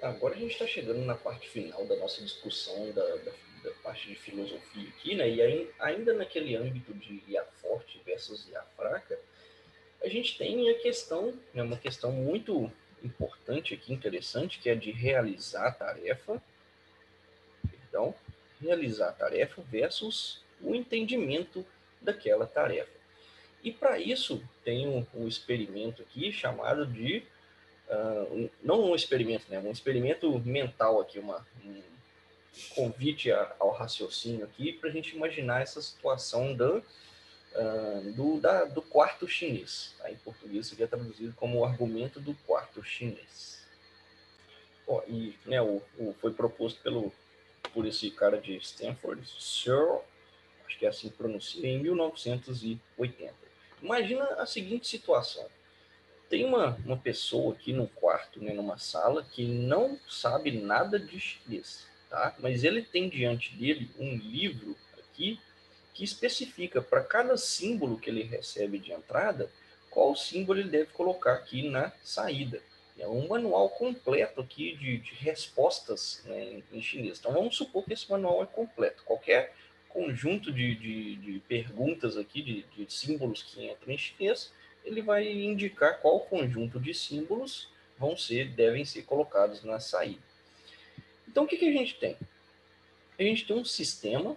Agora a gente está chegando na parte final da nossa discussão da parte de filosofia aqui, né? E ainda naquele âmbito de IA forte versus IA fraca, a gente tem a questão, né, uma questão muito importante aqui, interessante, que é de realizar a tarefa, perdão, realizar a tarefa versus o entendimento daquela tarefa. E para isso tem um experimento aqui chamado de não um experimento, né? Um experimento mental aqui, um convite ao raciocínio aqui para a gente imaginar essa situação do quarto chinês. Tá? Em português isso aqui é traduzido como o argumento do quarto chinês. Ó, e né, foi proposto por esse cara de Stanford, Searle, acho que é assim que pronuncia, em 1980. Imagina a seguinte situação. Tem uma pessoa aqui no quarto, né, numa sala, que não sabe nada de chinês, tá? Mas ele tem diante dele um livro aqui que especifica para cada símbolo que ele recebe de entrada, qual símbolo ele deve colocar aqui na saída. É um manual completo aqui de respostas, né, em chinês. Então vamos supor que esse manual é completo. Qualquer conjunto de perguntas aqui, de símbolos que entram em chinês, ele vai indicar qual conjunto de símbolos devem ser colocados na saída. Então o que a gente tem? A gente tem um sistema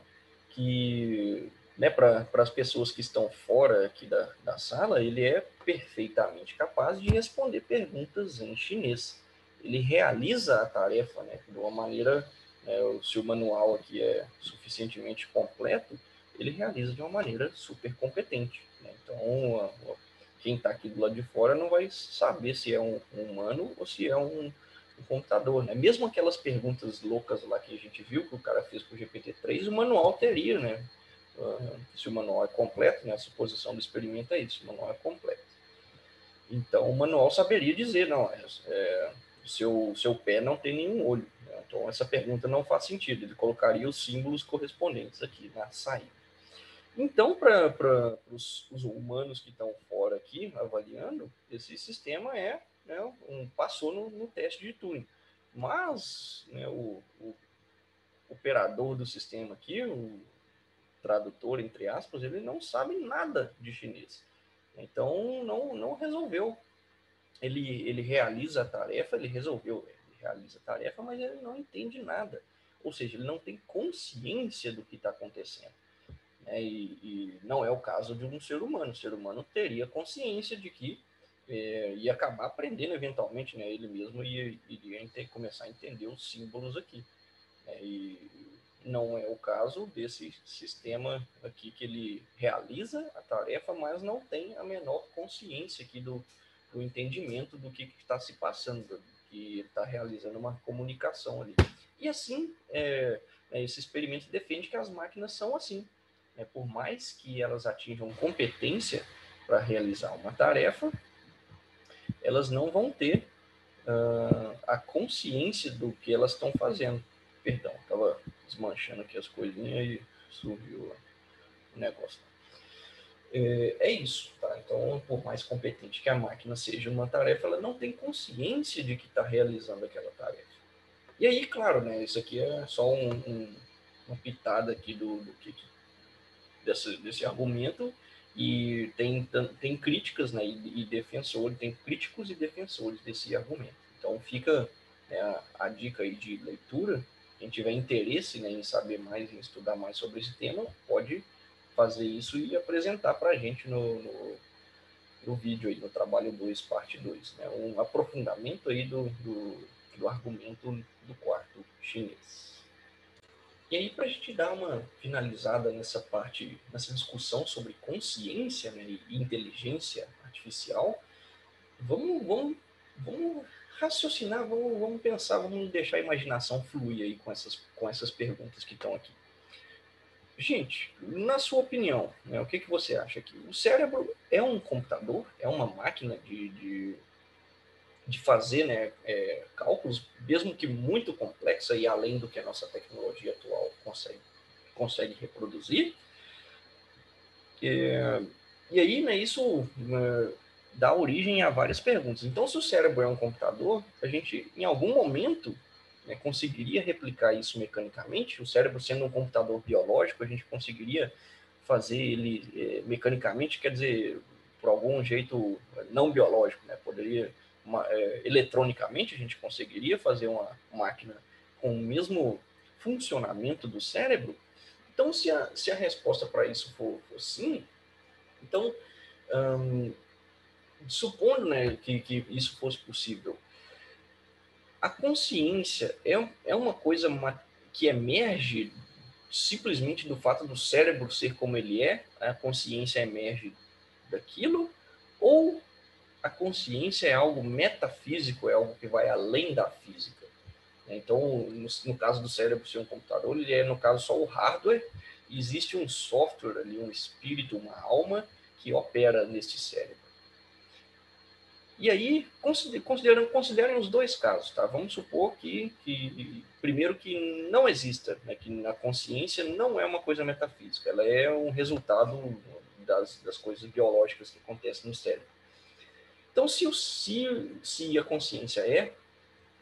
que, né, para as pessoas que estão fora aqui da sala, ele é perfeitamente capaz de responder perguntas em chinês. Ele realiza a tarefa, né, de uma maneira, né, se o manual aqui é suficientemente completo, ele realiza de uma maneira super competente. Né? Então, quem está aqui do lado de fora não vai saber se é um humano ou se é um computador, né? Mesmo aquelas perguntas loucas lá que a gente viu que o cara fez com o GPT-3, o manual teria, né? Se o manual é completo, né? A suposição do experimento é isso, o manual é completo. Então o manual saberia dizer, não, seu pé não tem nenhum olho. Né? Então essa pergunta não faz sentido. Ele colocaria os símbolos correspondentes aqui na saída. Então, para os humanos que estão fora aqui avaliando, esse sistema né, passou no teste de Turing. Mas né, o operador do sistema aqui, o tradutor, entre aspas, ele não sabe nada de chinês. Então, não resolveu. Ele realiza a tarefa, ele resolveu, ele realiza a tarefa, mas ele não entende nada. Ou seja, ele não tem consciência do que está acontecendo. Né? E não é o caso de um ser humano. O ser humano teria consciência de que ia acabar aprendendo eventualmente, né? Ele mesmo iria começar a entender os símbolos aqui. Né? E não é o caso desse sistema aqui que ele realiza a tarefa, mas não tem a menor consciência aqui do entendimento do que está se passando, que ele está realizando uma comunicação ali. E assim, esse experimento defende que as máquinas são assim. Né? Por mais que elas atinjam competência para realizar uma tarefa, elas não vão ter a consciência do que elas estão fazendo. Perdão, estava desmanchando aqui as coisinhas e subiu o negócio. É isso, tá? Então, por mais competente que a máquina seja uma tarefa, ela não tem consciência de que está realizando aquela tarefa. E aí, claro, né? Isso aqui é só uma pitada aqui do que desse argumento e tem críticas, né, e defensores, tem críticos e defensores desse argumento. Então fica né, a dica aí de leitura. Quem tiver interesse né, em saber mais, em estudar mais sobre esse tema, pode fazer isso e apresentar para a gente no vídeo aí, no trabalho 2 parte 2 né, um aprofundamento aí do argumento do quarto chinês. E aí, para a gente dar uma finalizada nessa parte, nessa discussão sobre consciência né, e inteligência artificial, vamos raciocinar, vamos pensar, vamos deixar a imaginação fluir aí com essas perguntas que estão aqui. Gente, na sua opinião, né, o que você acha aqui? O cérebro é um computador? É uma máquina de fazer né, cálculos, mesmo que muito complexa e além do que a nossa tecnologia atual consegue reproduzir? E aí, né, isso dá origem a várias perguntas. Então, se o cérebro é um computador, a gente, em algum momento, né, conseguiria replicar isso mecanicamente? O cérebro sendo um computador biológico, a gente conseguiria fazer ele mecanicamente, quer dizer, por algum jeito não biológico, né? Poderia, eletronicamente, a gente conseguiria fazer uma máquina com o mesmo funcionamento do cérebro? Então, se a resposta para isso for sim, então, supondo, né, que isso fosse possível, a consciência é uma coisa que emerge simplesmente do fato do cérebro ser como ele é, a consciência emerge daquilo, ou a consciência é algo metafísico, é algo que vai além da física? Então, no caso do cérebro ser um computador, ele é, no caso, só o hardware, e existe um software ali, um espírito, uma alma, que opera neste cérebro. E aí, considerem os dois casos, tá? Vamos supor primeiro, que não exista, né? Que a consciência não é uma coisa metafísica, ela é um resultado das coisas biológicas que acontecem no cérebro. Então, se a consciência é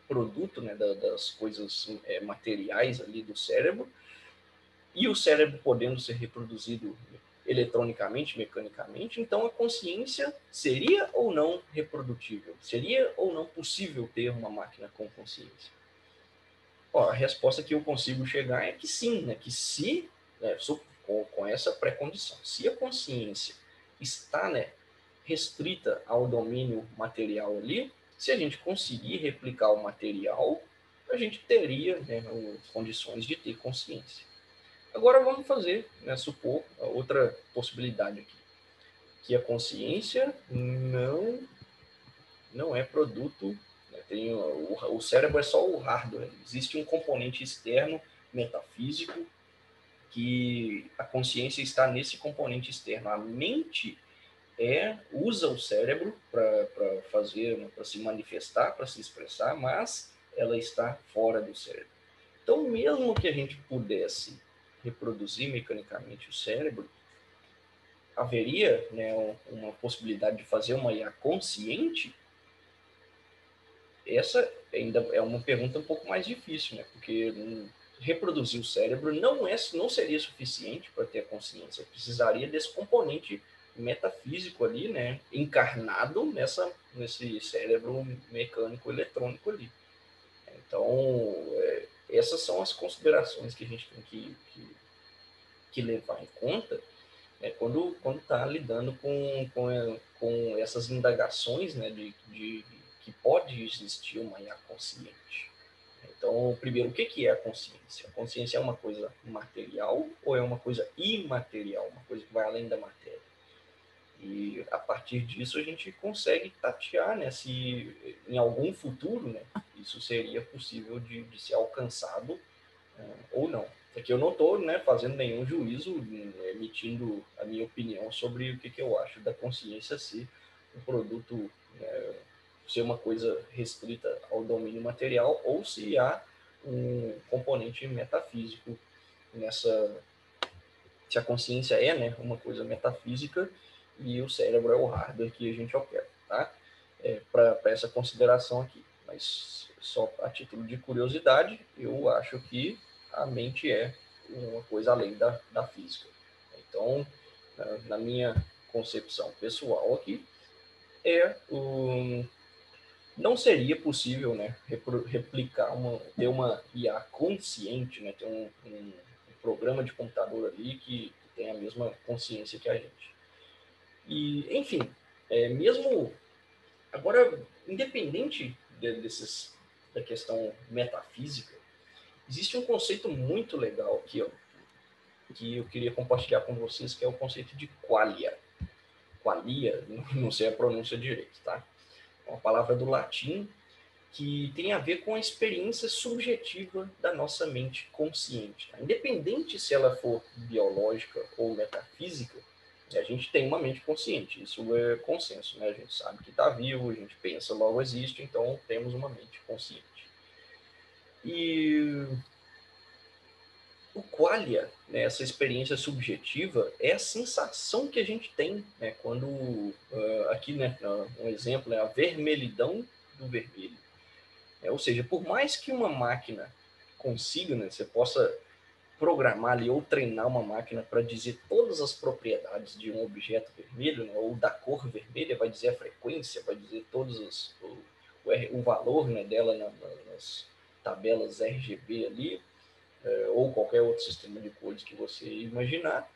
produto, né, das coisas materiais ali do cérebro, e o cérebro podendo ser reproduzido eletronicamente, mecanicamente, então a consciência seria ou não reprodutível? Seria ou não possível ter uma máquina com consciência? Ó, a resposta que eu consigo chegar é que sim, né? Que se, né, com essa pré-condição, se a consciência está, né, restrita ao domínio material ali, se a gente conseguir replicar o material, a gente teria, né, condições de ter consciência. Agora vamos fazer, né, supor outra possibilidade aqui, que a consciência não é produto, né, o cérebro é só o hardware, existe um componente externo metafísico que a consciência está nesse componente externo. A mente usa o cérebro para fazer, né, para se manifestar, para se expressar, mas ela está fora do cérebro. Então, mesmo que a gente pudesse reproduzir mecanicamente o cérebro, haveria, né, uma possibilidade de fazer uma IA consciente? Essa ainda é uma pergunta um pouco mais difícil, né? Porque reproduzir o cérebro não seria suficiente para ter a consciência. Precisaria desse componente metafísico ali, né, encarnado nesse cérebro mecânico eletrônico ali. Então, essas são as considerações que a gente tem que levar em conta, né, quando está lidando com essas indagações, né, de que pode existir uma IA consciente. Então, primeiro, o que é a consciência? A consciência é uma coisa material ou é uma coisa imaterial, uma coisa que vai além da matéria? E a partir disso a gente consegue tatear, né, se em algum futuro, né, isso seria possível de ser alcançado ou não. Aqui eu não estou, né, fazendo nenhum juízo, emitindo a minha opinião sobre o que eu acho da consciência ser um produto, ser uma coisa restrita ao domínio material, ou se há um componente metafísico nessa. Se a consciência é, né, uma coisa metafísica e o cérebro é o hardware que a gente opera, tá? Para essa consideração aqui. Mas só a título de curiosidade, eu acho que a mente é uma coisa além da física. Então, na minha concepção pessoal aqui, não seria possível, né, replicar ter uma IA consciente, né, ter um programa de computador ali que tem a mesma consciência que a gente. E, enfim, mesmo agora, independente da questão metafísica, existe um conceito muito legal aqui, ó, que eu queria compartilhar com vocês, que é o conceito de qualia. Qualia, não sei a pronúncia direito, tá? É uma palavra do latim que tem a ver com a experiência subjetiva da nossa mente consciente. Tá? Independente se ela for biológica ou metafísica, a gente tem uma mente consciente, isso é consenso, né? A gente sabe que está vivo, a gente pensa, logo existe, então temos uma mente consciente. E O qualia, né, essa experiência subjetiva, é a sensação que a gente tem, né, quando, aqui, né, um exemplo é a vermelhidão do vermelho. Ou seja, por mais que uma máquina consiga, né, você possa programar ali ou treinar uma máquina para dizer todas as propriedades de um objeto vermelho, né, ou da cor vermelha, vai dizer a frequência, vai dizer todos o valor, né, dela nas tabelas RGB ali, ou qualquer outro sistema de cores que você imaginar.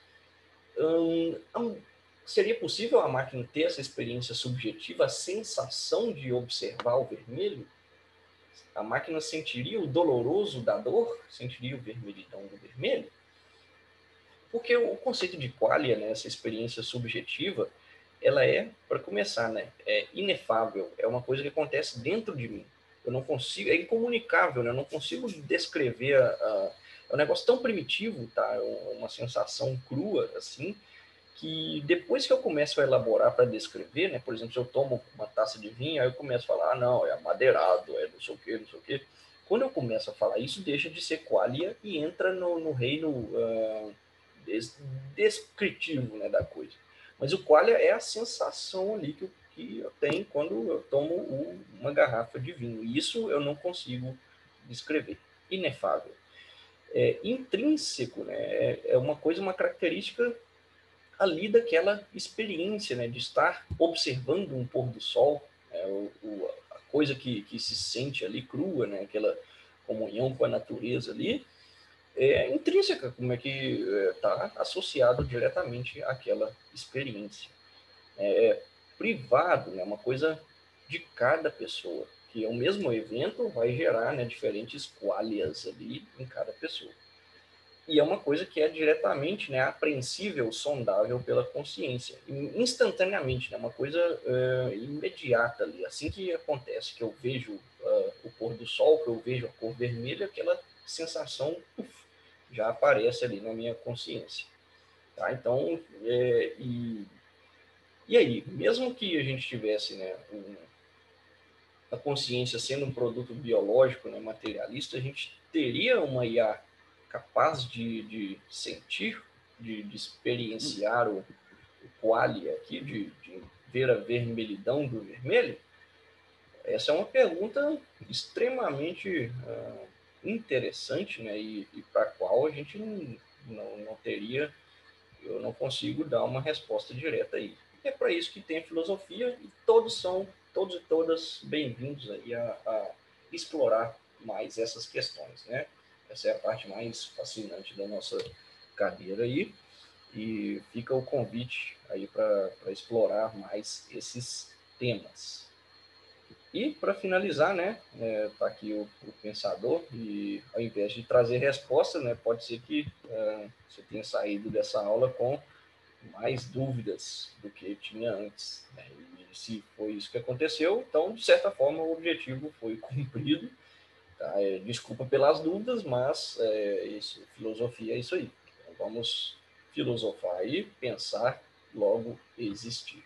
Seria possível a máquina ter essa experiência subjetiva, a sensação de observar o vermelho? A máquina sentiria o doloroso da dor? Sentiria o vermelhidão do vermelho? Porque o conceito de qualia, né, essa experiência subjetiva, ela é, para começar, né, é inefável, é uma coisa que acontece dentro de mim. Eu não consigo, é incomunicável, né, eu não consigo descrever é um negócio tão primitivo, tá? Uma sensação crua, assim, que depois que eu começo a elaborar para descrever, né, por exemplo, se eu tomo uma taça de vinho, aí eu começo a falar, ah, não, é amadeirado, é não sei o quê, não sei o quê. Quando eu começo a falar isso, deixa de ser qualia e entra no reino descritivo, né, da coisa. Mas o qualia é a sensação ali que eu tenho quando eu tomo uma garrafa de vinho. E isso eu não consigo descrever. Inefável. É intrínseco, né? É uma coisa, uma característica ali daquela experiência, né, de estar observando um pôr do sol, né, a coisa que se sente ali crua, né, aquela comunhão com a natureza ali, é intrínseca, como é que está associado diretamente àquela experiência. É privado, né, uma coisa de cada pessoa, que é o mesmo evento vai gerar, né, diferentes qualias ali em cada pessoa. E é uma coisa que é diretamente, né, apreensível, sondável pela consciência, instantaneamente, né, uma coisa imediata ali. Assim que acontece, que eu vejo o pôr do sol, que eu vejo a cor vermelha, aquela sensação já aparece ali na minha consciência. Tá? Então, e aí, mesmo que a gente tivesse, né, a consciência sendo um produto biológico, né, materialista, a gente teria uma IA capaz de sentir, de experienciar o qualia aqui, de ver a vermelhidão do vermelho? Essa é uma pergunta extremamente interessante, né, e para a qual a gente não teria, eu não consigo dar uma resposta direta aí. É para isso que tem a filosofia e todos e todas bem-vindos aí a explorar mais essas questões, né? Essa é a parte mais fascinante da nossa carreira aí e fica o convite aí para explorar mais esses temas. E para finalizar, né, tá aqui o pensador e ao invés de trazer resposta, né, pode ser que você tenha saído dessa aula com mais dúvidas do que tinha antes. Né? E se foi isso que aconteceu, então, de certa forma, o objetivo foi cumprido. Tá? Desculpa pelas dúvidas, mas filosofia é isso aí. Então, vamos filosofar e pensar, logo existir.